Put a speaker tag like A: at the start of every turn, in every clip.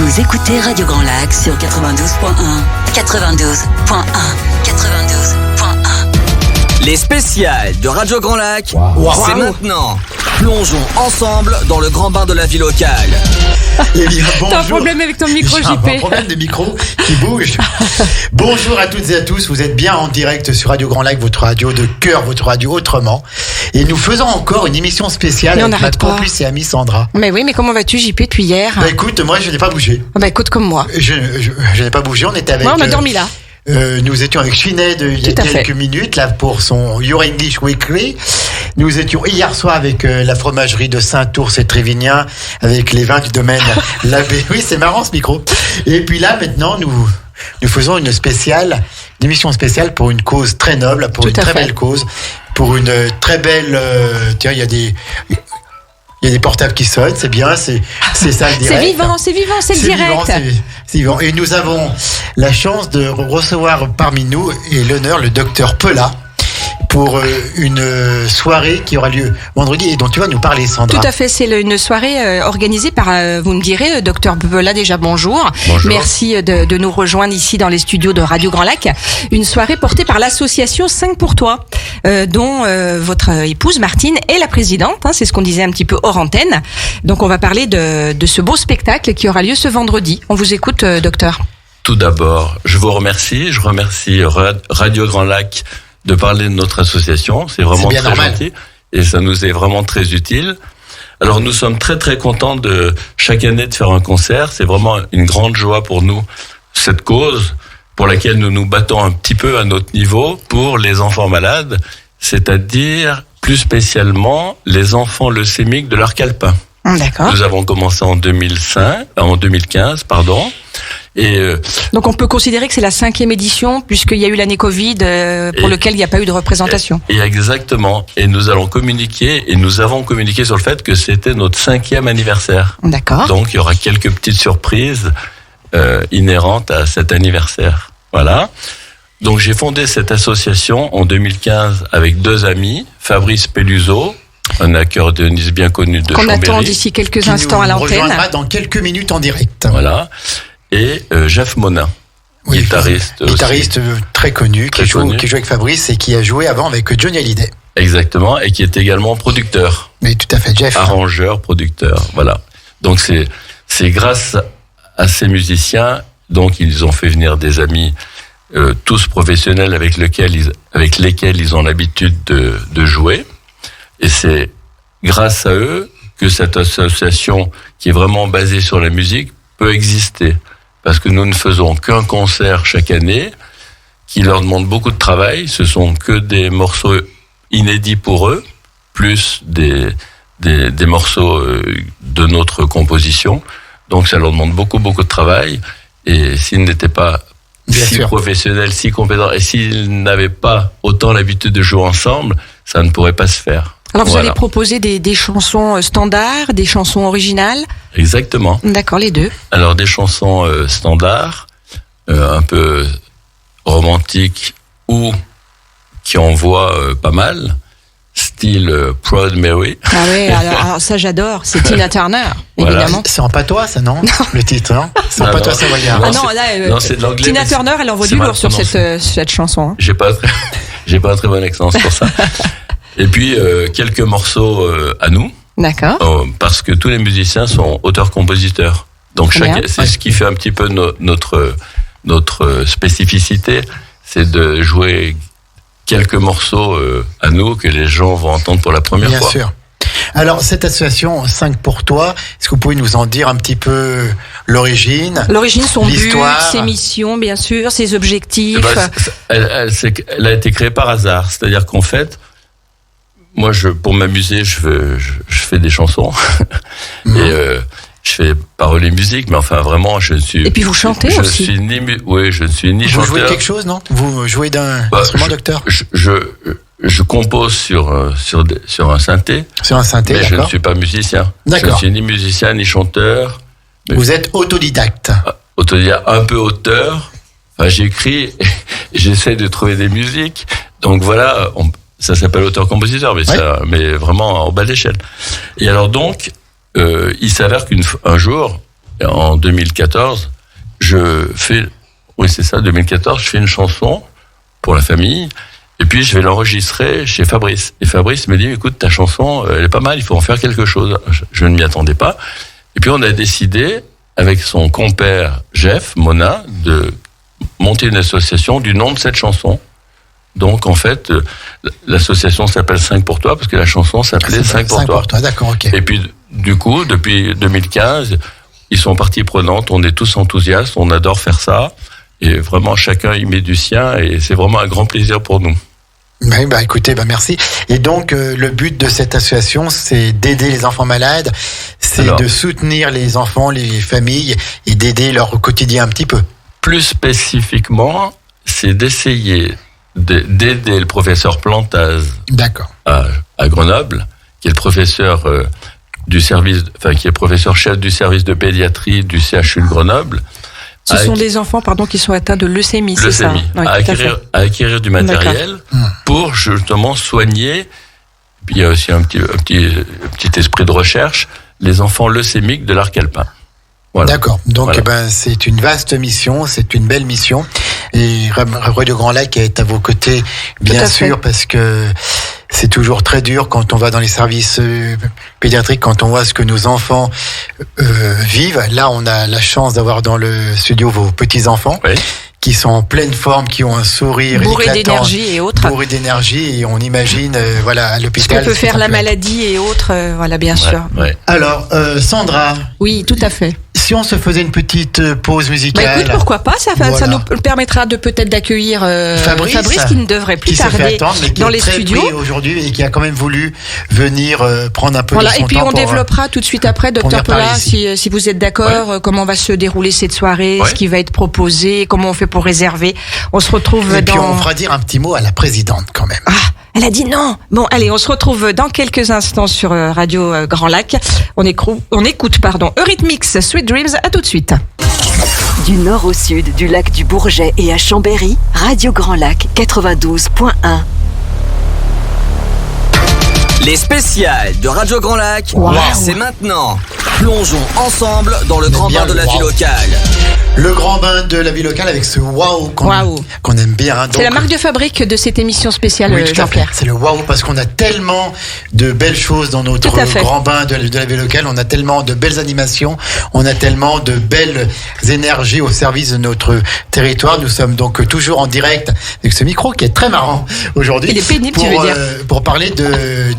A: Vous écoutez Radio Grand Lac sur 92.1. 92.1. 92.1.
B: Les spéciales de Radio Grand Lac, c'est maintenant. Plongeons ensemble dans le grand bain de la vie locale.
C: Eh bien, bonjour.
D: T'as un problème avec ton micro,
C: J'ai
D: JP.
C: un problème de micro qui bouge. Bonjour à toutes et à tous. Vous êtes bien en direct sur Radio Grand Lac, votre radio de cœur, votre radio autrement. Et nous faisons encore une émission spéciale
D: Mais on
C: avec ma
D: n'arrête pas.
C: complice et amie Sandra.
D: Mais oui, mais comment vas-tu, JP, depuis hier?
C: Bah écoute, moi je n'ai pas bougé.
D: Bah écoute, comme moi.
C: Je n'ai pas bougé. On était avec.
D: Moi, on a dormi là.
C: Nous étions avec Sinead il y a
D: Tout à fait.
C: quelques minutes là pour son Your English Weekly. Nous étions hier soir avec la fromagerie de Saint-Ours et Trévignien avec les vins du domaine Labbé. Oui, c'est marrant ce micro. Et puis là maintenant nous faisons une émission spéciale pour une cause très noble, pour
D: Tout
C: une
D: à
C: très
D: fait.
C: belle cause, pour une très belle. Tiens, il y a des portables qui sonnent, c'est bien, c'est ça le direct.
D: C'est vivant, c'est le
C: C'est
D: direct.
C: vivant, c'est vivant. Et nous avons la chance de recevoir parmi nous et l'honneur le docteur Pelat pour une soirée qui aura lieu vendredi et dont tu vas nous parler, Sandra.
D: Tout à fait, c'est une soirée organisée par, vous me direz, docteur Pelat, déjà bonjour.
B: Bonjour.
D: Merci de nous rejoindre ici dans les studios de Radio Grand Lac. Une soirée portée par l'association 5 pour toi, dont votre épouse Martine est la présidente, hein, c'est ce qu'on disait un petit peu hors antenne. Donc on va parler de ce beau spectacle qui aura lieu ce vendredi. On vous écoute, docteur.
E: Tout d'abord, je vous remercie. Je remercie Radio Grand Lac de parler de notre association. C'est vraiment
C: C'est bien
E: très
C: normal.
E: gentil et ça nous est vraiment très utile. Alors nous sommes très très contents de chaque année de faire un concert. C'est vraiment une grande joie pour nous, cette cause pour laquelle nous nous battons un petit peu à notre niveau pour les enfants malades, c'est-à-dire plus spécialement les enfants leucémiques de l'arc alpin.
D: D'accord.
E: Nous avons commencé en 2015, pardon. Et
D: Donc on peut considérer que c'est la 5e édition puisqu'il y a eu l'année Covid pour
E: Et-
D: lequel il n'y a pas eu de représentation.
E: Et exactement. Et nous avons communiqué sur le fait que c'était notre 5e anniversaire.
D: D'accord.
E: Donc, il y aura quelques petites surprises inhérentes à cet anniversaire. Voilà. Donc, j'ai fondé cette association en 2015 avec 2 amis, Fabrice Peluso, un accordéoniste bien connu de
D: Qu'on
E: Chambéry.
D: attend d'ici quelques
C: Qui
D: instants
C: nous
D: à l'antenne.
C: rejoindra dans quelques minutes en direct.
E: Voilà. Et Jeff Monin,
C: Oui,
E: guitariste aussi.
C: Guitariste très connu,
E: Très
C: qui joue
E: connu.
C: avec Fabrice et qui a joué avant avec Johnny Hallyday.
E: Exactement. Et qui est également producteur.
C: Mais tout à fait, Jeff.
E: Arrangeur, producteur, voilà. Donc c'est grâce à ces musiciens, donc ils ont fait venir des amis tous professionnels avec lesquels ils ont l'habitude de jouer. Et c'est grâce à eux que cette association qui est vraiment basée sur la musique peut exister. Parce que nous ne faisons qu'un concert chaque année qui leur demande beaucoup de travail. Ce sont que des morceaux inédits pour eux, plus des morceaux de notre composition. Donc ça leur demande beaucoup de travail. Et s'ils n'étaient pas
C: Bien
E: si
C: sûr.
E: professionnels, si compétents, et s'ils n'avaient pas autant l'habitude de jouer ensemble, ça ne pourrait pas se faire.
D: Alors vous
E: Voilà.
D: allez proposer des chansons standards, des chansons originales.
E: Exactement.
D: D'accord, les deux.
E: Alors des chansons standards, un peu romantiques ou qui envoient pas mal, style Proud Mary.
D: Ah ouais, alors ça j'adore. C'est Tina Turner,
E: Voilà.
D: évidemment.
C: C'est en patois, ça, non? Le titre, non? C'est en
E: Non,
C: patois,
E: non.
C: ça va bien.
D: Ah
E: Non,
D: non,
E: c'est-
D: là,
E: non, c'est de l'anglais,
D: Tina
E: mais
D: Turner, elle envoie
E: c'est
D: du
E: mal
D: lourd sur cette chanson. Hein.
E: J'ai pas un très bon accent, c'est pour ça. Et puis quelques morceaux à nous.
D: D'accord.
E: Parce que tous les musiciens sont auteurs-compositeurs. Donc
D: Très bien.
E: c'est ce qui fait un petit peu notre spécificité, c'est de jouer quelques morceaux à nous que les gens vont entendre pour la première
C: Bien
E: fois.
C: sûr. Alors, cette association 5 pour toi, est-ce que vous pouvez nous en dire un petit peu l'origine?
D: L'origine, son but,
C: L'histoire.
D: ses missions, bien sûr, ses objectifs.
E: Eh ben, elle a été créée par hasard. C'est-à-dire qu'en fait, moi, pour m'amuser, je fais des chansons. Et je fais paroles et musique, mais enfin, vraiment, je ne suis...
D: Et puis vous chantez
E: je
D: aussi.
E: Suis je ne suis ni
C: Vous
E: chanteur...
C: jouez quelque chose, non? Vous jouez d'un
E: Bah,
C: instrument, docteur?
E: Je compose sur un synthé,
C: Sur un synthé,
E: mais je ne
C: d'accord.
E: suis pas musicien.
C: D'accord.
E: Je ne suis ni musicien, ni chanteur.
C: Vous êtes autodidacte.
E: Autodidacte, un peu auteur. Enfin, j'écris, et j'essaie de trouver des musiques. Donc voilà, ça s'appelle auteur-compositeur, mais,
C: Ouais.
E: mais vraiment en bas d'échelle. Et alors donc, il s'avère qu'un jour, en 2014, 2014, je fais une chanson pour la famille, et puis je vais l'enregistrer chez Fabrice. Et Fabrice me dit, écoute, ta chanson, elle est pas mal, il faut en faire quelque chose. Je ne m'y attendais pas. Et puis on a décidé, avec son compère Jeff Monin, de monter une association du nom de cette chanson. Donc en fait, l'association s'appelle 5 pour toi, parce que la chanson s'appelait 5 pour toi.
C: D'accord, ok.
E: Et puis du coup, depuis 2015, ils sont partie prenante, on est tous enthousiastes, on adore faire ça. Et vraiment, chacun y met du sien, et c'est vraiment un grand plaisir pour nous.
C: Oui, écoutez, merci. Et donc, le but de cette association, c'est d'aider les enfants malades, de soutenir les enfants, les familles, et d'aider leur quotidien un petit peu.
E: Plus spécifiquement, c'est d'essayer d'aider le professeur Plantaz.
C: D'accord.
E: À Grenoble, qui est le professeur qui est professeur chef du service de pédiatrie du CHU de Grenoble.
D: Ce sont des enfants, qui sont atteints de leucémie, c'est ça?
E: À acquérir du matériel pour justement soigner. Puis il y a aussi un petit esprit de recherche, les enfants leucémiques de l'arc alpin. Voilà.
C: D'accord. Donc, c'est une vaste mission, c'est une belle mission. Et Radio Grand Lac est à vos côtés, bien sûr, parce que c'est toujours très dur quand on va dans les services pédiatriques, quand on voit ce que nos enfants vivent. Là, on a la chance d'avoir dans le studio vos petits-enfants. Oui. Qui sont en pleine forme, qui ont un sourire
D: bourré d'énergie et autres.
C: Bourré d'énergie, et on imagine, à l'hôpital.
D: Ce que peut faire la maladie et autres, bien sûr.
E: Ouais.
C: Alors, Sandra.
D: Oui, tout à fait.
C: Si on se faisait une petite pause musicale.
D: Écoute, pourquoi pas, ça nous permettra peut-être d'accueillir Fabrice qui ne devrait plus tarder dans les studios.
C: Pris aujourd'hui et qui a quand même voulu venir prendre un peu de son temps.
D: Et puis on développera tout de suite après, Dr Pola, si vous êtes d'accord, comment va se dérouler cette soirée, ce qui va être proposé, comment on fait pour réserver. On se retrouve
C: puis on fera dire un petit mot à la présidente quand même.
D: Elle a dit non. Bon, allez, on se retrouve dans quelques instants sur Radio Grand Lac. On écoute, Eurythmics, Sweet Dreams. À tout de suite.
A: Du nord au sud, du lac du Bourget et à Chambéry, Radio Grand Lac 92.1.
B: Les spéciales de Radio Grand Lac, c'est maintenant. Plongeons ensemble dans le grand bain de la vie locale.
C: Le grand bain de la vie locale avec ce waouh qu'on aime bien.
D: C'est la marque de fabrique de cette émission spéciale, Jean-Pierre.
C: C'est le waouh parce qu'on a tellement de belles choses dans notre grand bain de la vie locale. On a tellement de belles animations. On a tellement de belles énergies au service de notre territoire. Nous sommes donc toujours en direct avec ce micro qui est très marrant aujourd'hui.
D: Il est pénible, tu veux dire.
C: Pour parler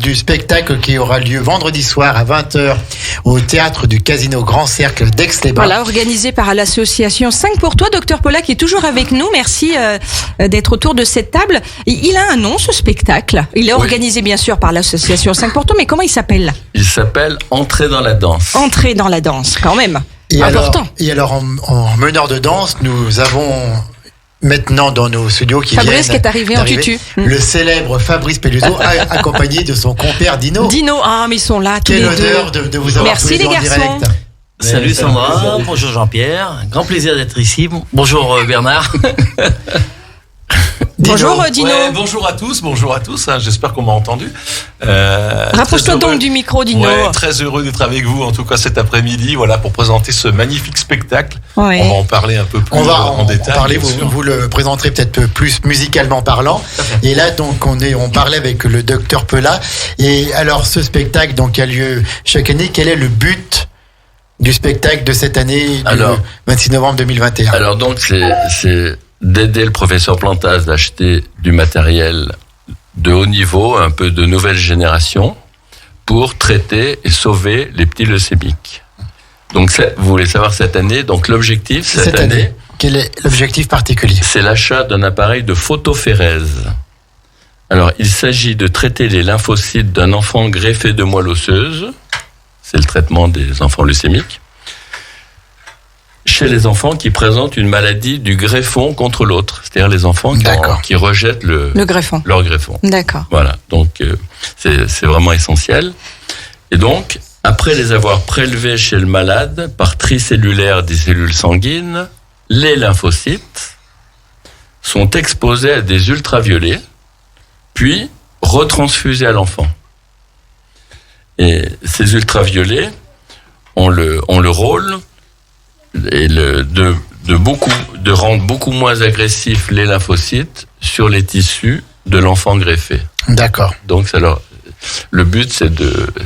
C: du spectacle qui aura lieu vendredi soir à 20h au théâtre du Casino Grand Cercle d'Aix-les-Bains.
D: Voilà, organisé par l'association 5 pour toi. Dr Pola qui est toujours avec nous. Merci d'être autour de cette table. Il a un nom, ce spectacle. Il est organisé bien sûr par l'association 5 pour toi, mais comment il s'appelle?
E: Il s'appelle Entrer dans la danse.
D: Entrer dans la danse, quand même.
C: Et
D: important.
C: Alors en meneur de danse, nous avons maintenant dans nos studios
D: Fabrice qui est arrivé en tutu.
C: Le célèbre Fabrice Pelluso accompagné de son compère Dino.
D: Mais ils sont là tous les deux.
C: Quel honneur de vous avoir tous les deux en direct.
F: Salut Sandra, bonjour Jean-Pierre, grand plaisir d'être ici. Bonjour Bernard.
D: Bonjour Dino.
G: Bonjour à tous, j'espère qu'on m'a entendu.
D: Rapproche-toi donc du micro, Dino.
G: Très heureux d'être avec vous, en tout cas cet après-midi, pour présenter ce magnifique spectacle. On va en parler un peu plus en détail.
C: Vous le présenterez peut-être plus musicalement parlant. Et là, donc, on parlait avec le Dr Pola. Et alors, ce spectacle qui a lieu chaque année, quel est le but du spectacle de cette année, du 26 novembre 2021?
E: Alors donc, c'est d'aider le professeur Plantaz d'acheter du matériel de haut niveau, un peu de nouvelle génération, pour traiter et sauver les petits leucémiques. Donc, vous voulez savoir cette année, donc l'objectif cette année,
C: quel est l'objectif particulier?
E: C'est l'achat d'un appareil de photophérèse. Alors, il s'agit de traiter les lymphocytes d'un enfant greffé de moelle osseuse. C'est le traitement des enfants leucémiques. Chez les enfants qui présentent une maladie du greffon contre l'autre. C'est-à-dire les enfants qui rejettent leur greffon.
D: D'accord.
E: Voilà. Donc, c'est vraiment essentiel. Et donc, après les avoir prélevés chez le malade par tricellulaire des cellules sanguines, les lymphocytes sont exposés à des ultraviolets, puis retransfusés à l'enfant. Et ces ultraviolets ont le rôle de rendre beaucoup moins agressifs les lymphocytes sur les tissus de l'enfant greffé.
C: D'accord.
E: Donc le but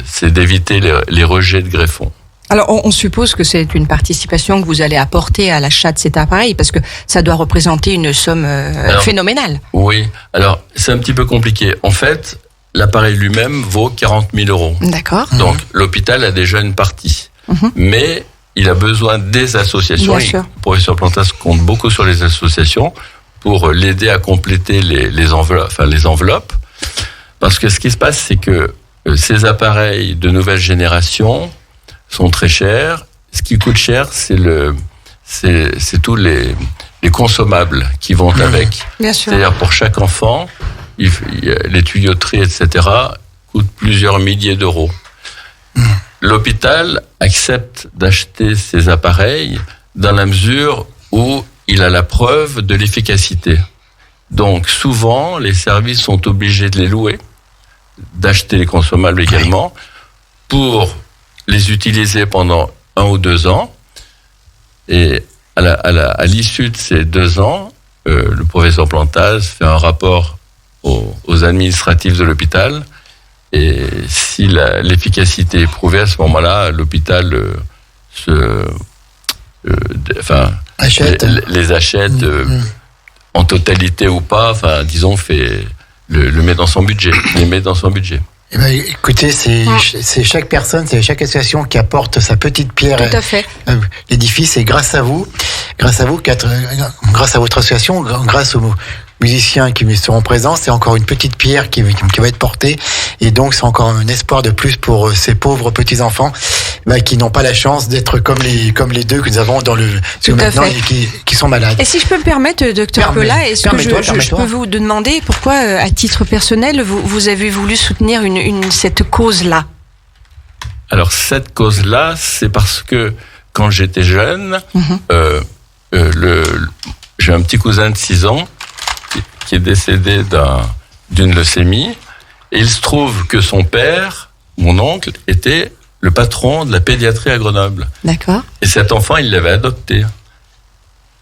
E: c'est d'éviter les rejets de greffons.
D: Alors, on suppose que c'est une participation que vous allez apporter à l'achat de cet appareil, parce que ça doit représenter une somme phénoménale.
E: Oui. Alors, c'est un petit peu compliqué. En fait, l'appareil lui-même vaut 40 000 €.
D: D'accord.
E: Donc, l'hôpital a déjà une partie. Mais il a besoin des associations.
D: Bien sûr.
E: Le professeur Plantas compte beaucoup sur les associations pour l'aider à compléter les enveloppes. Parce que ce qui se passe, c'est que ces appareils de nouvelle génération sont très chers. Ce qui coûte cher, c'est tous les consommables qui vont avec.
D: Bien sûr.
E: C'est-à-dire pour chaque enfant, les tuyauteries, etc., coûtent plusieurs milliers d'euros. L'hôpital accepte d'acheter ces appareils dans la mesure où il a la preuve de l'efficacité. Donc souvent, les services sont obligés de les louer, d'acheter les consommables également, pour les utiliser pendant 1 ou 2 ans. Et à l'issue de ces 2 ans, le professeur Plantas fait un rapport aux administratifs de l'hôpital. Et si l'efficacité est prouvée, à ce moment-là, l'hôpital les achète en totalité ou pas. Enfin, disons, le met dans son budget. Les met dans son budget.
C: Eh ben, écoutez, c'est chaque personne, c'est chaque association qui apporte sa petite pierre
D: Tout à fait.
C: L'édifice. Et grâce à votre association, grâce aux musiciens qui seront présents, c'est encore une petite pierre qui va être portée. Et donc, c'est encore un espoir de plus pour ces pauvres petits-enfants qui n'ont pas la chance d'être comme les deux que nous avons dans le maintenant et qui sont malades.
D: Et si je peux me permettre, docteur Peula, est-ce que je peux vous demander pourquoi, à titre personnel, vous avez voulu soutenir cette cause-là?
E: Alors, cette cause-là, c'est parce que quand j'étais jeune, j'ai un petit cousin de 6 ans qui est décédé d'une leucémie. Et il se trouve que son père, mon oncle, était le patron de la pédiatrie à Grenoble.
D: D'accord.
E: Et cet enfant, il l'avait adopté.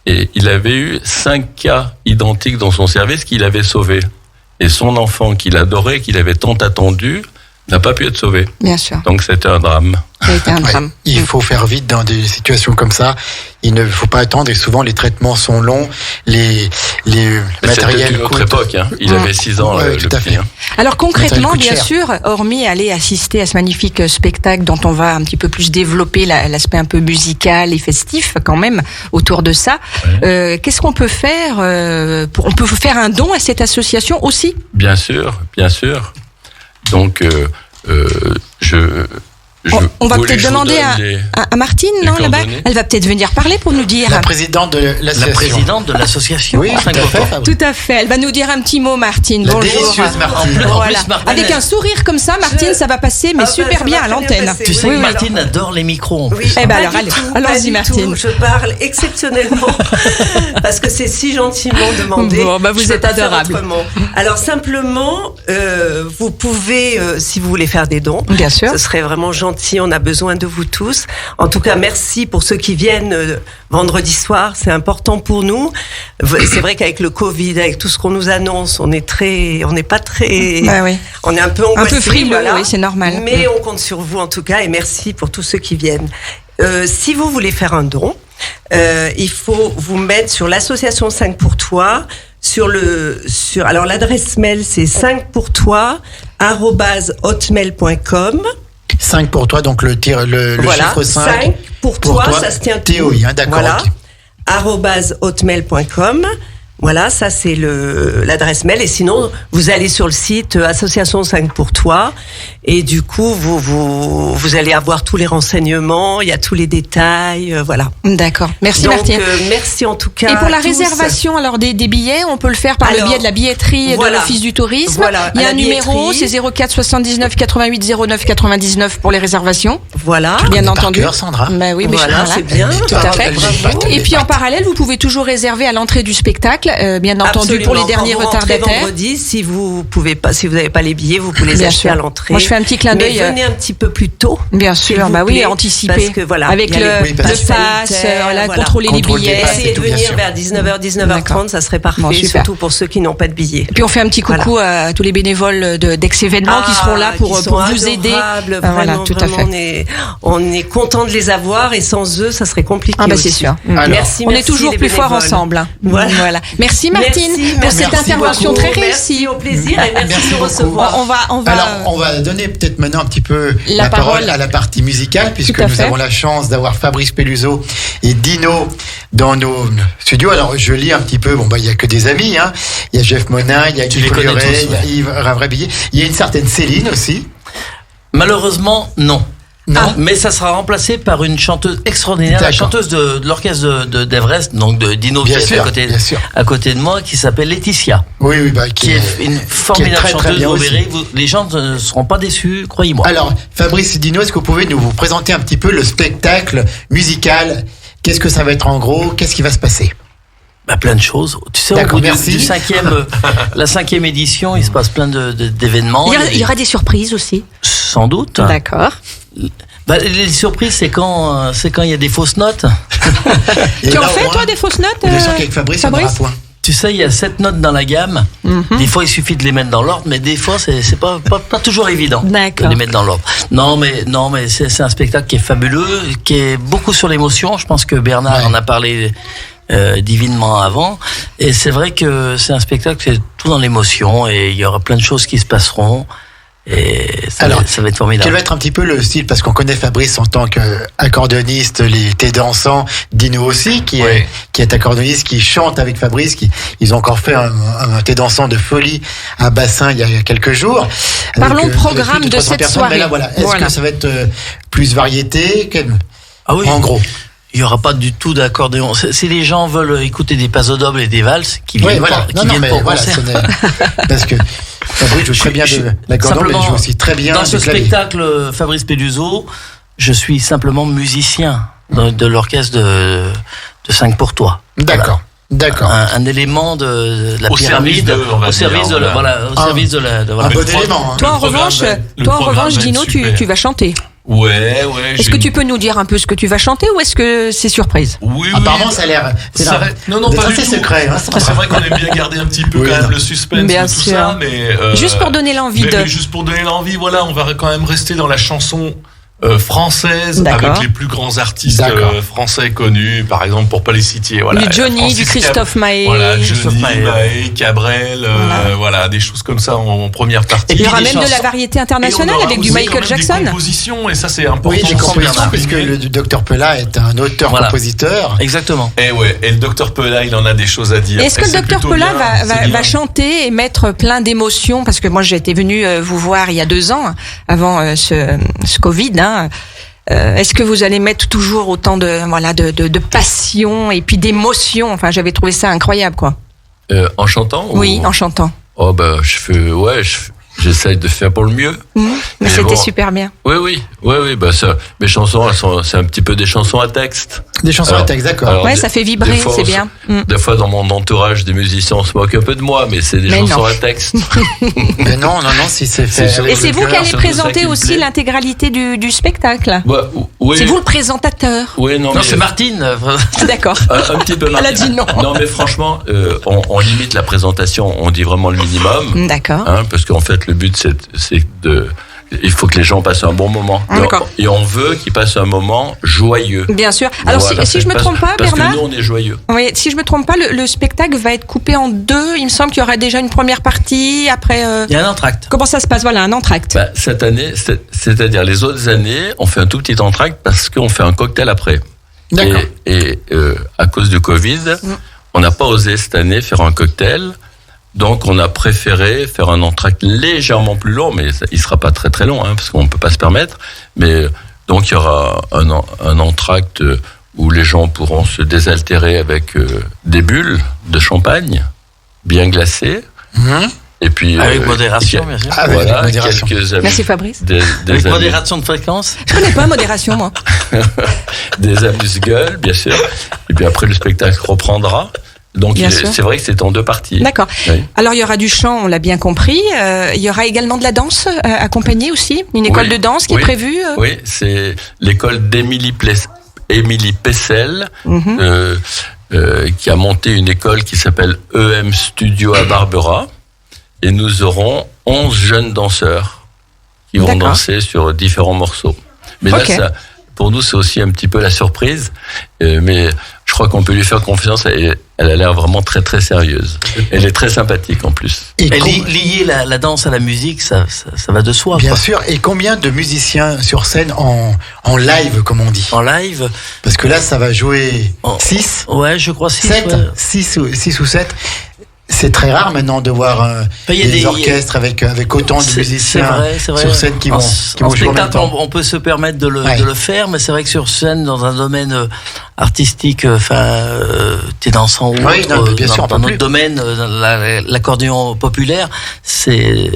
E: Et il avait eu 5 cas identiques dans son service qu'il avait sauvés. Et son enfant qu'il adorait, qu'il avait tant attendu, n'a pas pu être sauvé.
D: Bien sûr.
E: Donc c'était un drame.
D: Ça a été un drame.
C: Il faut faire vite dans des situations comme ça. Il ne faut pas attendre, et souvent les traitements sont longs, les matériels.
E: C'était une autre époque. Il avait 6 ans, le petit.
D: Alors concrètement, bien sûr, hormis aller assister à ce magnifique spectacle dont on va un petit peu plus développer l'aspect un peu musical et festif quand même autour de ça, qu'est-ce qu'on peut faire on peut faire un don à cette association aussi? Bien sûr.
E: Donc,
D: on va peut-être demander à Martine, non, là-bas. Elle va peut-être venir parler pour nous dire.
C: La présidente de l'association.
F: La présidente de l'association.
C: Oui,
D: tout à fait. Elle va nous dire un petit mot, Martine.
C: La
D: bonjour.
C: délicieuse Martine.
D: Voilà. Avec un sourire comme ça, Martine, ça va passer, mais super bien à l'antenne.
F: Tu sais que Martine adore les micros.
H: Oui,
D: eh ben alors, allons-y, Martine.
H: Je parle exceptionnellement parce que c'est si gentiment demandé.
D: Bon, vous êtes adorable.
H: Alors simplement, vous pouvez, si vous voulez faire des dons,
D: bien sûr,
H: ce serait vraiment gentil. On a besoin de vous tous. En tout cas, merci pour ceux qui viennent vendredi soir. C'est important pour nous. C'est vrai qu'avec le Covid, avec tout ce qu'on nous annonce, on est pas très, on est un peu angoissé,
D: un peu frileux, oui, c'est normal.
H: Mais on compte sur vous en tout cas, et merci pour tous ceux qui viennent. Si vous voulez faire un don, il faut vous mettre sur l'association 5 pour toi. Alors l'adresse mail c'est 5pourtoi@hotmail.com.
C: 5 pour toi, donc le chiffre 5.
H: 5 pour toi, ça se tient tout.
C: TOI, d'accord.
H: Voilà. @hotmail.com. Voilà, ça c'est l'adresse mail. Et sinon, vous allez sur le site Association 5 pour toi. Et du coup, vous allez avoir tous les renseignements, il y a tous les détails, voilà.
D: D'accord. Merci
H: donc,
D: Martine.
H: Merci en tout cas.
D: Et pour la réservation alors des billets, on peut le faire par le biais de la billetterie de l'Office du tourisme.
H: Voilà,
D: il y a un numéro, c'est 04 79 88 09 99 pour les réservations.
H: Voilà.
D: Bien entendu.
C: Cœur, Sandra.
D: Oui, mais
H: voilà, c'est bien.
D: Tout à fait. Et puis en parallèle, vous pouvez toujours réserver à l'entrée du spectacle bien entendu, pour les derniers retardataires.
H: Vendredi, si vous n'avez pas les billets, vous pouvez les acheter à l'entrée.
D: Moi, je fais un petit clin d'œil.
H: Mais venez un petit peu plus tôt.
D: Bien sûr, anticiper.
H: Parce que voilà,
D: avec le pass, contrôler les billets.
H: Essayez de venir vers 19h, 19h30, ça serait parfait, surtout pour ceux qui n'ont pas de billets.
D: Puis on fait un petit coucou à tous les bénévoles d'ex-événements qui seront là pour vous aider.
H: Voilà, tout à fait. On est content de les avoir et sans eux, ça serait compliqué.
D: C'est sûr.
H: Merci.
D: On est toujours plus forts ensemble. Voilà. Merci Martine pour cette intervention très réussie.
H: Merci, au plaisir et merci de recevoir.
C: Alors, on va donner peut-être maintenant un petit peu la parole à la partie musicale, puisque nous avons la chance d'avoir Fabrice Peluso et Dino dans nos studios. Alors, je lis un petit peu. Il y a que des amis, hein. Il y a Jeff Monin, il y a Guy Polluret, il y a Yves Ravrabillet. Il y a une certaine Céline aussi.
F: Malheureusement, non. Mais ça sera remplacé par une chanteuse extraordinaire, la chanteuse de l'orchestre d'Everest, donc de Dino, qui est à côté de moi, qui s'appelle Laetitia.
C: Oui,
F: qui est une formidable chanteuse. Vous verrez, les gens ne seront pas déçus, croyez-moi.
C: Alors, Fabrice et Dino, est-ce que vous pouvez vous présenter un petit peu le spectacle musical? Qu'est-ce que ça va être en gros? Qu'est-ce qui va se passer?
F: Plein de choses. Tu sais, au bout la 5e édition, il se passe plein d'événements.
D: Il y aura des surprises aussi.
F: Sans doute.
D: D'accord.
F: Les surprises, c'est quand il y a des fausses notes.
D: Tu en fais, toi, des fausses notes?
C: Bien sûr qu'avec Fabrice, on aura point.
F: Tu sais, il y a 7 notes dans la gamme. Des fois, il suffit de les mettre dans l'ordre, mais des fois, c'est pas toujours évident de les mettre dans l'ordre. Non, mais c'est un spectacle qui est fabuleux, qui est beaucoup sur l'émotion. Je pense que Bernard en a parlé divinement avant. Et c'est vrai que c'est un spectacle qui est tout dans l'émotion et il y aura plein de choses qui se passeront. Et ça va être formidable.
C: Quel va être un petit peu le style, parce qu'on connaît Fabrice en tant qu'accordéoniste, les thés dansants, Dino aussi, qui est accordéoniste, qui chante avec Fabrice, ils ont encore fait un thé dansant de folie à Bassin il y a quelques jours.
D: Parlons programme de cette soirée.
C: Mais là, Est-ce que ça va être plus variété? En gros.
F: Il n'y aura pas du tout d'accordéon. Si les gens veulent écouter des passodobles et des valses, qui viennent pour le concert.
C: Parce que Fabrice joue très bien de l'accordéon, mais il joue aussi très bien
F: dans ce spectacle, Fabrice Peluso, je suis simplement musicien de l'orchestre de 5 pour toi.
C: D'accord. D'accord.
F: Un élément de la pyramide au service de la
C: un bon élément.
D: Toi en revanche, Dino, tu vas chanter.
G: Ouais.
D: Est-ce que tu peux nous dire un peu ce que tu vas chanter ou est-ce que c'est surprise?
G: Oui.
C: Apparemment, ça a l'air.
G: Non, pas du tout.
C: Secret. Hein,
G: c'est vrai qu'on aime bien garder un petit peu quand même le suspense
D: bien
G: de tout
D: sûr.
G: Ça, mais
D: juste pour donner l'envie
G: mais juste pour donner l'envie, voilà, on va quand même rester dans la chanson française avec les plus grands artistes français connus, par exemple pour pas les citer,
D: du Johnny, du Christophe Maé,
G: Maé, Cabrel, voilà, des choses comme ça en première partie.
D: Et il y aura même de la variété internationale avec du Michael Jackson.
G: Des compositions, et ça c'est important.
C: Oui, des compositions, puisque le Dr Pella est un auteur-compositeur.
F: Exactement.
G: Et le Dr Pella, il en a des choses à dire.
D: Est-ce que le Dr Pella va chanter et mettre plein d'émotions? Parce que moi j'ai été venue vous voir il y a 2 ans, avant ce Covid, est-ce que vous allez mettre toujours autant de passion et puis d'émotion? Enfin, j'avais trouvé ça incroyable, quoi.
E: En chantant?
D: Oui, en chantant.
E: Oh j'essaye de faire pour le mieux.
D: Mais c'était super bien.
E: Oui. Mes chansons, c'est un petit peu des chansons à texte.
C: Des chansons à texte, d'accord.
D: Ça fait vibrer, c'est bien.
E: Des fois, dans mon entourage, des musiciens, on se moque un peu de moi, mais c'est des chansons à texte.
C: Mais non, si c'est fait.
D: Et c'est vous qui allez présenter aussi l'intégralité du spectacle?
E: Oui.
D: C'est vous le présentateur?
E: Oui,
F: non, c'est Martine.
D: D'accord.
E: Un petit peu Martine.
D: Elle a dit non.
E: Non, mais franchement, on limite la présentation, on dit vraiment le minimum.
D: D'accord.
E: Parce qu'en fait, le but, c'est il faut que les gens passent un bon moment. Et on veut qu'ils passent un moment joyeux.
D: Bien sûr. Alors, si je me trompe pas, Bernard.
E: Parce que nous, on est joyeux.
D: Oui, si je me trompe pas, le spectacle va être coupé en 2. Il me semble qu'il y aura déjà une première partie, après.
F: Il y a un entracte.
D: Comment ça se passe? Voilà, un entracte.
E: Cette année, c'est-à-dire les autres années, on fait un tout petit entracte parce qu'on fait un cocktail après.
C: D'accord.
E: Et à cause du Covid, on n'a pas osé cette année faire un cocktail. Donc, on a préféré faire un entracte légèrement plus long, mais il sera pas très très long, parce qu'on peut pas se permettre. Mais donc, il y aura un entracte où les gens pourront se désaltérer avec des bulles de champagne bien glacées. Et puis
F: avec modération, bien sûr.
E: Voilà,
C: avec modération.
D: Merci Fabrice.
F: Avec modération de fréquence.
D: Je connais pas modération, moi.
E: Des amuse-gueules, bien sûr. Et puis après, le spectacle reprendra. Donc c'est vrai que c'est en 2 parties.
D: D'accord.
E: Oui.
D: Alors il y aura du chant, on l'a bien compris. Il y aura également de la danse accompagnée aussi, une école de danse qui est prévue.
E: Oui, c'est l'école d'Émilie Pessel, qui a monté une école qui s'appelle EM Studio à Barbera, et nous aurons 11 jeunes danseurs qui vont danser sur différents morceaux. Mais là, ça, pour nous, c'est aussi un petit peu la surprise, mais je crois qu'on peut lui faire confiance. Elle a l'air vraiment très très sérieuse. Elle est très sympathique en plus.
F: Et lier la danse à la musique, ça va de soi.
C: Bien sûr. Et combien de musiciens sur scène en live, comme on dit?
F: En live?
C: Parce que là, ça va jouer 6.
F: Ouais, je crois 6.
C: 7. 6 ou 7. C'est très rare maintenant de voir des orchestres avec autant de musiciens sur scène qui vont jouer en même temps.
F: On peut se permettre de le faire, mais c'est vrai que sur scène, dans un domaine artistique, t'es dansant ou dans notre domaine, l'accordéon populaire, c'est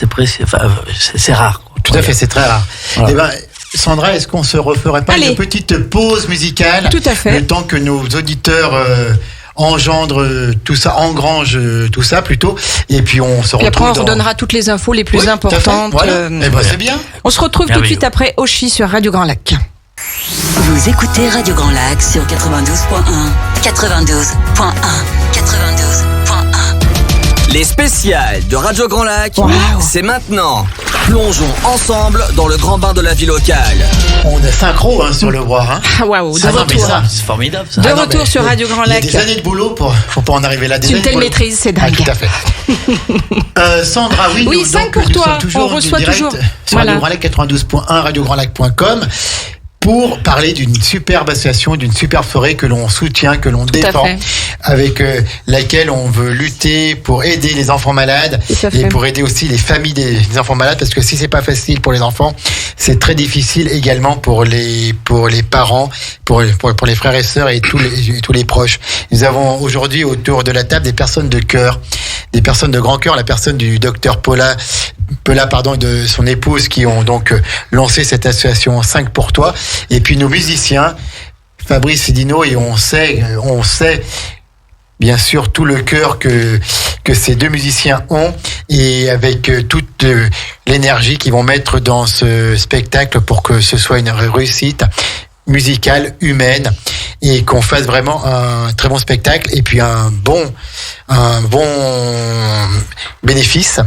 F: précieux, c'est rare.
C: Tout à fait, c'est très rare. Voilà. Eh ben, Sandra, est-ce qu'on se referait pas une petite pause musicale?
D: Tout à fait.
C: Le temps que nos auditeurs engrange tout ça plutôt, et puis on se retrouve.
D: Et après on redonnera toutes les infos les plus importantes.
C: Voilà. C'est bien.
D: On se retrouve tout de suite après Oshi sur Radio Grand Lac.
A: Vous écoutez Radio Grand Lac sur 92.1, 92.1, 92.1.
B: Les spéciales de Radio Grand Lac, c'est maintenant. Plongeons ensemble dans le grand bain de la vie locale.
C: On est synchro sur le boire.
D: Waouh, de retour.
F: C'est formidable ça.
D: De retour sur Radio Grand Lac.
C: Il y a des années de boulot pour pas en arriver là.
D: Une telle maîtrise, c'est dingue.
C: Tout à fait. Sandra,
D: oui 5 pour toi. On reçoit toujours
C: sur Radio Grand Lac 92.1, radiograndlac.com. Pour parler d'une superbe association, d'une superbe forêt que l'on soutient, que l'on défend, avec laquelle on veut lutter pour aider les enfants malades et pour aider aussi les familles des enfants malades, parce que si c'est pas facile pour les enfants, c'est très difficile également pour les parents, pour les frères et sœurs et tous les proches. Nous avons aujourd'hui autour de la table des personnes de cœur, des personnes de grand cœur, la personne du docteur Pella, de son épouse, qui ont donc lancé cette association 5 pour toi, et puis nos musiciens, Fabrice et Dino, et on sait bien sûr tout le cœur que ces 2 musiciens ont, et avec toute l'énergie qu'ils vont mettre dans ce spectacle pour que ce soit une réussite musicale, humaine, et qu'on fasse vraiment un très bon spectacle, et puis un bon bénéfice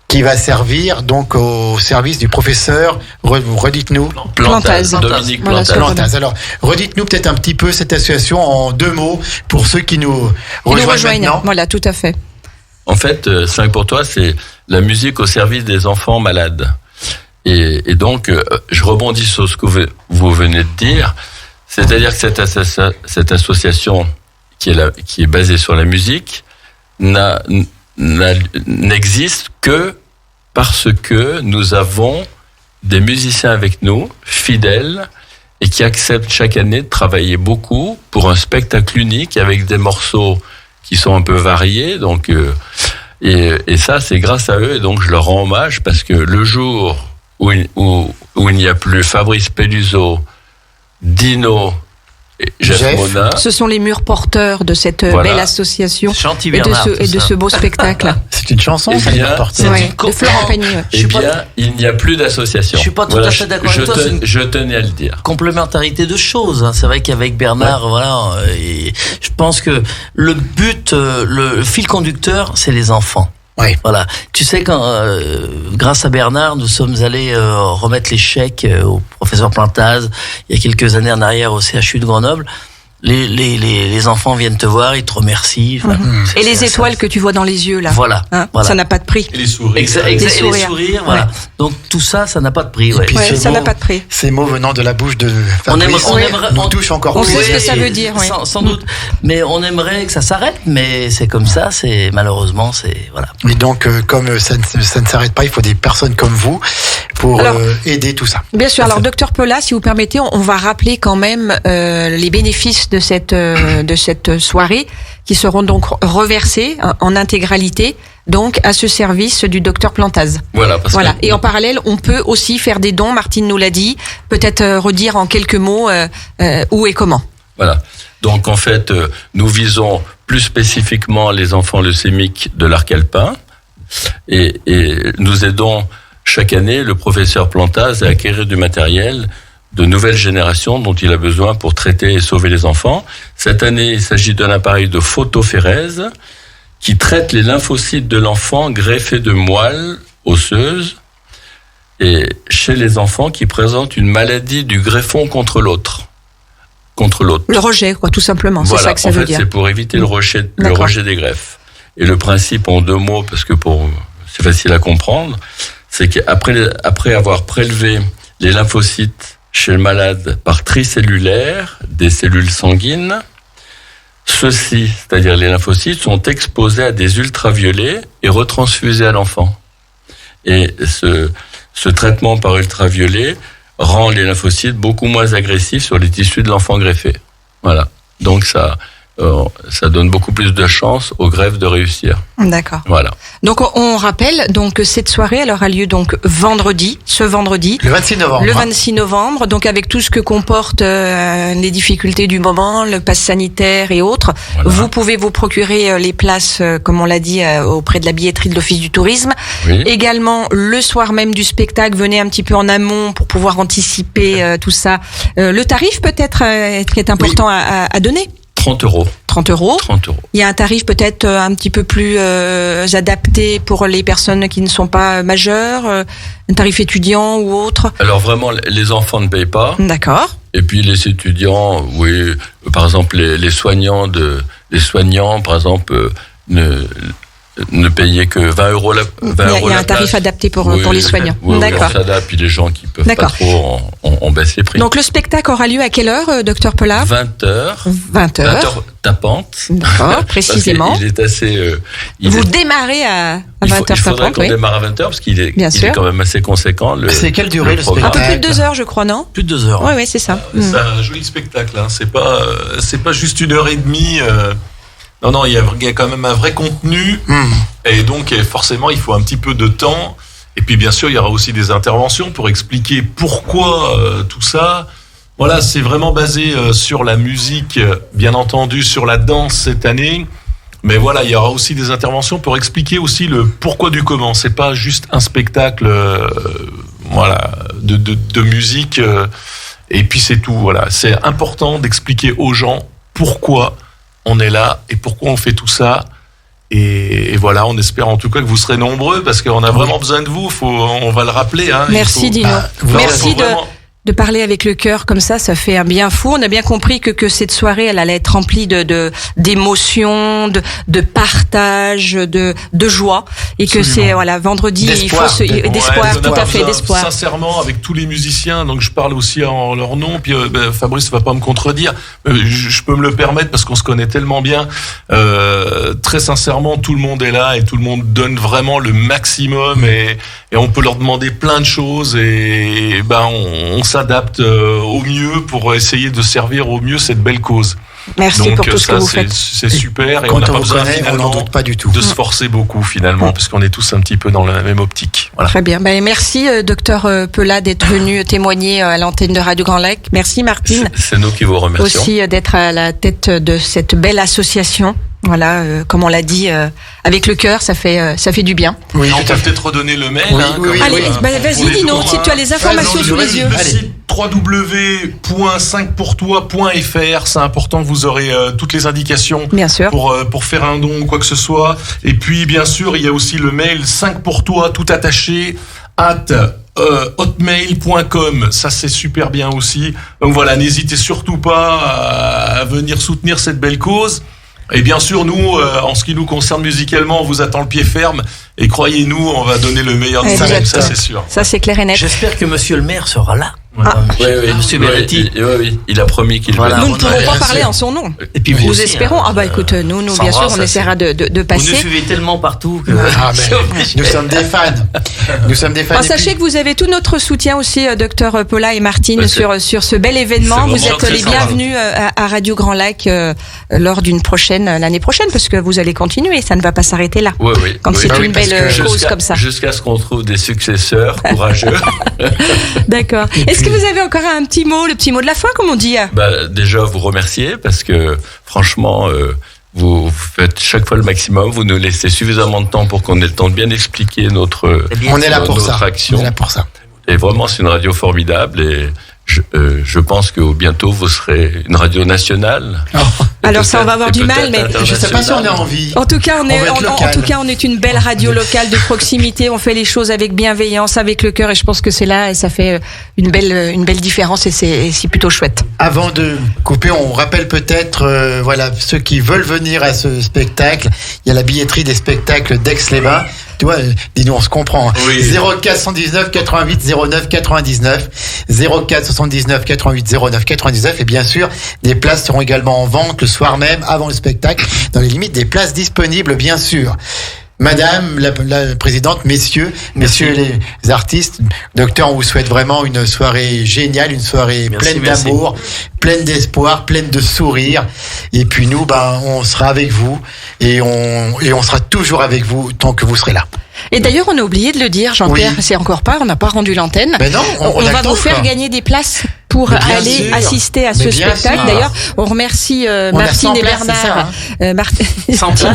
C: qui va servir donc au service du professeur, redites-nous.
E: Plantaz. Dominique
C: Plantaz. Alors, redites-nous peut-être un petit peu cette association en 2 mots pour ceux qui nous rejoignent maintenant.
D: Voilà, tout à fait.
E: En fait, 5 pour toi, c'est la musique au service des enfants malades. Et donc, je rebondis sur ce que vous venez de dire. C'est-à-dire que cette association qui est basée sur la musique n'existe que parce que nous avons des musiciens avec nous, fidèles, et qui acceptent chaque année de travailler beaucoup pour un spectacle unique avec des morceaux qui sont un peu variés. Donc, et ça, c'est grâce à eux, et donc je leur rends hommage, parce que le jour où il n'y a plus Fabrice Peluso, Dino et Jeff Monin,
D: ce sont les murs porteurs de cette belle association et de ce beau spectacle.
C: C'est une chanson, ça, les murs porteurs.
D: De Florent Pagny.
E: Eh bien, il n'y a plus d'association.
F: Je suis pas tout à fait d'accord avec toi.
E: Je tenais à le dire.
F: Complémentarité de choses. C'est vrai qu'avec Bernard, et je pense que le but, le fil conducteur, c'est les enfants.
C: Oui.
F: Voilà. Tu sais, grâce à Bernard, nous sommes allés remettre les chèques au professeur Plantaz il y a quelques années en arrière au CHU de Grenoble. Les enfants viennent te voir, ils te remercient. Enfin,
D: et les étoiles que tu vois dans les yeux là.
F: Voilà.
D: Ça n'a pas de prix.
G: Et les sourires.
F: Et les sourires, voilà. Donc tout ça n'a pas de prix.
D: Ça n'a pas de prix.
C: Ces mots venant de la bouche de Fabrice nous touchent encore plus.
D: On sait ce que ça veut dire.
F: Sans doute. Mais on aimerait que ça s'arrête, mais c'est comme ça. Malheureusement, voilà.
C: Et donc, comme ça ne s'arrête pas, il faut des personnes comme vous pour aider tout ça.
D: Bien sûr. Alors, docteur Pella, si vous permettez, on va rappeler quand même les bénéfices de cette soirée, qui seront donc reversés en intégralité donc à ce service du docteur Plantaz.
E: Voilà.
D: Et en parallèle, on peut aussi faire des dons. Martine nous l'a dit. Peut-être redire en quelques mots où et comment.
E: Voilà. Donc en fait, nous visons plus spécifiquement les enfants leucémiques de l'arc alpin et nous aidons chaque année le professeur Plantaz à acquérir du matériel de nouvelles générations dont il a besoin pour traiter et sauver les enfants. Cette année, il s'agit d'un appareil de photophérèse qui traite les lymphocytes de l'enfant greffés de moelle osseuse et chez les enfants qui présentent une maladie du greffon contre l'autre. Le
D: rejet, quoi, tout simplement.
E: Voilà,
D: c'est ça que ça veut dire.
E: C'est pour éviter le rejet des greffes. Et le principe, en 2 mots, parce que c'est facile à comprendre, c'est qu'après avoir prélevé les lymphocytes chez le malade par tricellulaire, des cellules sanguines, ceux-ci, c'est-à-dire les lymphocytes, sont exposés à des ultraviolets et retransfusés à l'enfant. Et ce traitement par ultraviolet rend les lymphocytes beaucoup moins agressifs sur les tissus de l'enfant greffé. Voilà. Donc ça donne beaucoup plus de chances aux greffes de réussir.
D: D'accord.
E: Voilà.
D: Donc on rappelle donc que cette soirée elle aura lieu donc ce vendredi.
C: Le 26 novembre.
D: Le 26 novembre, donc avec tout ce que comporte les difficultés du moment, le pass sanitaire et autres. Voilà. Vous pouvez vous procurer les places, comme on l'a dit, auprès de la billetterie de l'Office du tourisme. Oui. Également, le soir même du spectacle, venez un petit peu en amont pour pouvoir anticiper tout ça. Le tarif peut-être est important à donner.
E: 30 euros.
D: 30 euros. Il y a un tarif peut-être un petit peu plus adapté pour les personnes qui ne sont pas majeures, un tarif étudiant ou autre.
E: Alors vraiment, les enfants ne payent pas.
D: D'accord.
E: Et puis les étudiants, oui, par exemple les soignants, par exemple, ne payaient que 20 euros la place.
D: Il y a un tarif adapté pour les soignants.
E: Oui,
D: d'accord.
E: On s'adapte, puis les gens qui peuvent pas trop, on baisse les prix.
D: Donc le spectacle aura lieu à quelle heure, Docteur Pelat ?
E: 20h.
D: 20h
E: tapante.
D: D'accord, précisément.
E: Il est assez...
D: Vous démarrez à 20h tapante.
E: Il faudrait qu'on démarre à 20h parce qu'il est quand même assez conséquent.
C: C'est quelle durée le spectacle ?
D: Un peu plus de 2 heures, je crois, non ?
F: Plus de 2 heures.
D: Oui, c'est ça.
G: C'est un joli spectacle. Hein. C'est pas juste 1h30. Non, il y a quand même un vrai contenu. Et donc, forcément, il faut un petit peu de temps. Et puis, bien sûr, il y aura aussi des interventions pour expliquer pourquoi tout ça. Voilà, c'est vraiment basé sur la musique, bien entendu, sur la danse cette année. Mais voilà, il y aura aussi des interventions pour expliquer aussi le pourquoi du comment. C'est pas juste un spectacle, de musique. Et puis, c'est tout. Voilà, c'est important d'expliquer aux gens pourquoi on est là et pourquoi on fait tout ça. Et voilà, on espère en tout cas que vous serez nombreux parce qu'on a vraiment besoin de vous. On va le rappeler. Hein,
D: merci Dino. Merci de parler avec le cœur comme ça fait un bien fou. On a bien compris que cette soirée, elle allait être remplie d'émotions, de partage, de joie, et absolument. Que c'est vendredi,
C: d'espoir,
D: d'espoir, tout à fait, d'espoir.
G: Sincèrement, avec tous les musiciens, donc je parle aussi en leur nom. Puis Fabrice va pas me contredire, je peux me le permettre parce qu'on se connaît tellement bien. Très sincèrement, tout le monde est là et tout le monde donne vraiment le maximum et on peut leur demander plein de choses et on s'adapte au mieux pour essayer de servir au mieux cette belle cause.
D: Merci donc, pour tout ce que vous faites.
G: C'est super et
C: quand
G: on n'a pas besoin
C: on n'en doute pas du tout
G: de se forcer beaucoup finalement parce qu'on est tous un petit peu dans la même optique. Voilà.
D: Très bien. Merci Docteur Pelat d'être venu témoigner à l'antenne de Radio Grand Lac. Merci Martine.
E: C'est nous qui vous remercions.
D: Aussi d'être à la tête de cette belle association. Voilà, comme on l'a dit, avec le cœur, ça fait du bien.
G: Oui, on peut peut-être redonner le mail.
C: Oui,
D: allez, vas-y Dino, si tu as les informations sous les yeux.
G: Allez. www.5pourtoi.fr, c'est important, vous aurez toutes les indications
D: bien sûr.
G: Pour faire un don ou quoi que ce soit. Et puis bien sûr, il y a aussi le mail 5pourtoi tout attaché @hotmail.com. Ça c'est super bien aussi. Donc voilà, n'hésitez surtout pas à venir soutenir cette belle cause. Et bien sûr, nous, en ce qui nous concerne musicalement, on vous attend le pied ferme. Et croyez-nous, on va donner le meilleur de nous-mêmes, ça c'est sûr.
D: Ça c'est clair et net.
F: J'espère que monsieur le maire sera là.
E: Oui, monsieur Beretti. Oui, il a promis qu'il
D: voilà. Nous ne pourrons pas parler en son nom.
F: Et puis vous
D: aussi, espérons. Écoute, nous bien sûr, on essaiera de passer.
F: Vous nous suivez tellement partout que
C: nous sommes des fans.
D: Sachez que vous avez tout notre soutien aussi, Docteur Pelat et Martine, sur ce bel événement. Vous êtes les bienvenus à Radio Grand Lac lors l'année prochaine, parce que vous allez continuer. Ça ne va pas s'arrêter là.
E: Oui.
D: Quand c'est une belle cause comme ça.
E: Jusqu'à ce qu'on trouve des successeurs courageux.
D: D'accord. Est-ce que vous avez encore un petit mot, le petit mot de la fin, comme on dit?
E: Déjà, vous remercier parce que franchement, vous faites chaque fois le maximum. Vous nous laissez suffisamment de temps pour qu'on ait le temps de bien expliquer notre action.
C: On est là pour ça.
E: Et vraiment, c'est une radio formidable et je pense que bientôt vous serez une radio nationale.
D: Alors ça, on va avoir du mal, mais
C: je sais pas si on a envie.
D: En tout cas, on est une belle radio locale de proximité. On fait les choses avec bienveillance, avec le cœur, et je pense que c'est là et ça fait une belle différence et c'est plutôt chouette.
C: Avant de couper, on rappelle peut-être, ceux qui veulent venir à ce spectacle. Il y a la billetterie des spectacles d'Aix-les-Bains. Tu vois, dis-nous, on se comprend. Oui. 04 119 88 09 99, 04 79 88 09 99, et bien sûr, des places seront également en vente le soir même, avant le spectacle, dans les limites des places disponibles, bien sûr. Madame la présidente, messieurs les artistes, docteur, on vous souhaite vraiment une soirée géniale, une soirée pleine d'amour, pleine d'espoir, pleine de sourires. Et puis nous, on sera avec vous et on sera toujours avec vous tant que vous serez là.
D: Et d'ailleurs, on a oublié de le dire, Jean-Pierre, c'est encore pas, on n'a pas rendu l'antenne.
C: Mais non,
D: on va vous faire gagner des places pour aller assister à ce spectacle. D'ailleurs, on remercie Martine et Bernard, Martine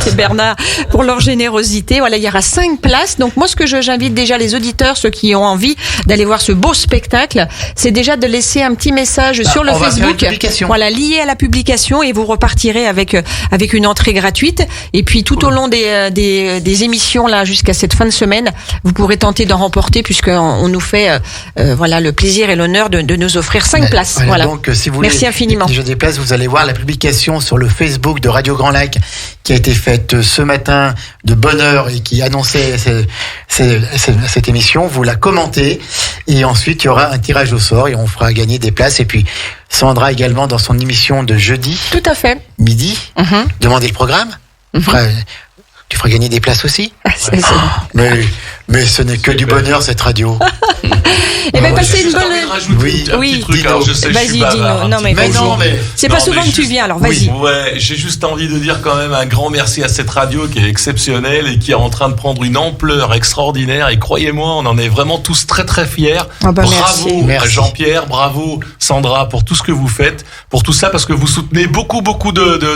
D: et Bernard pour leur générosité. Voilà, il y aura 5 places. Donc moi, ce que j'invite déjà les auditeurs, ceux qui ont envie d'aller voir ce beau spectacle, c'est déjà de laisser un petit message sur le Facebook. Voilà, lié à la publication, et vous repartirez avec une entrée gratuite. Et puis tout au long des émissions là jusqu'à cette fin de semaine, vous pourrez tenter d'en remporter, puisqu'on nous fait le plaisir et l'honneur de nous offrir 5 places. Voilà.
C: Donc, si vous voulez
D: merci infiniment.
C: Déjà des places, vous allez voir la publication sur le Facebook de Radio Grand Lac qui a été faite ce matin de bonne heure et qui annonçait cette émission. Vous la commentez et ensuite il y aura un tirage au sort et on fera gagner des places. Et puis Sandra également dans son émission de jeudi.
D: Tout à fait.
C: Midi. Demandez le programme. Tu feras gagner des places aussi. Mais ce n'est que du bonheur, cette radio.
D: Et bien, passez une bonne...
G: Oui,
D: vas-y, dis-nous. Non, mais c'est pas souvent que tu viens, alors vas-y.
G: Ouais, j'ai juste envie de dire quand même un grand merci à cette radio qui est exceptionnelle et qui est en train de prendre une ampleur extraordinaire. Et croyez-moi, on en est vraiment tous très très fiers. Bravo Jean-Pierre, bravo Sandra pour tout ce que vous faites, pour tout ça, parce que vous soutenez beaucoup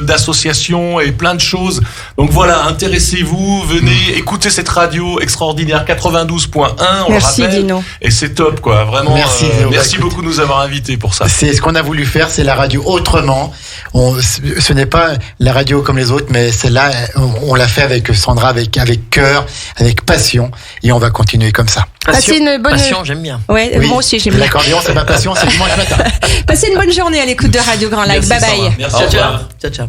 G: d'associations et plein de choses. Donc voilà, intéressez-vous, venez écouter cette radio extraordinaire 92.1, on
D: merci,
G: le rappelle.
D: Dino.
G: Et c'est top, quoi. Vraiment, merci
C: beaucoup
G: de nous avoir invités pour ça.
C: C'est ce qu'on a voulu faire, c'est la radio autrement. Ce n'est pas la radio comme les autres, mais celle-là, on l'a fait avec Sandra, avec cœur, avec passion, et on va continuer comme ça.
F: Passion, j'aime bien.
D: Ouais, moi aussi j'aime bien.
C: L'accordéon, c'est ma passion, c'est dimanche matin.
D: Passez une bonne journée à l'écoute de Radio Grand Lac. Bye bye.
G: Merci,
F: ciao.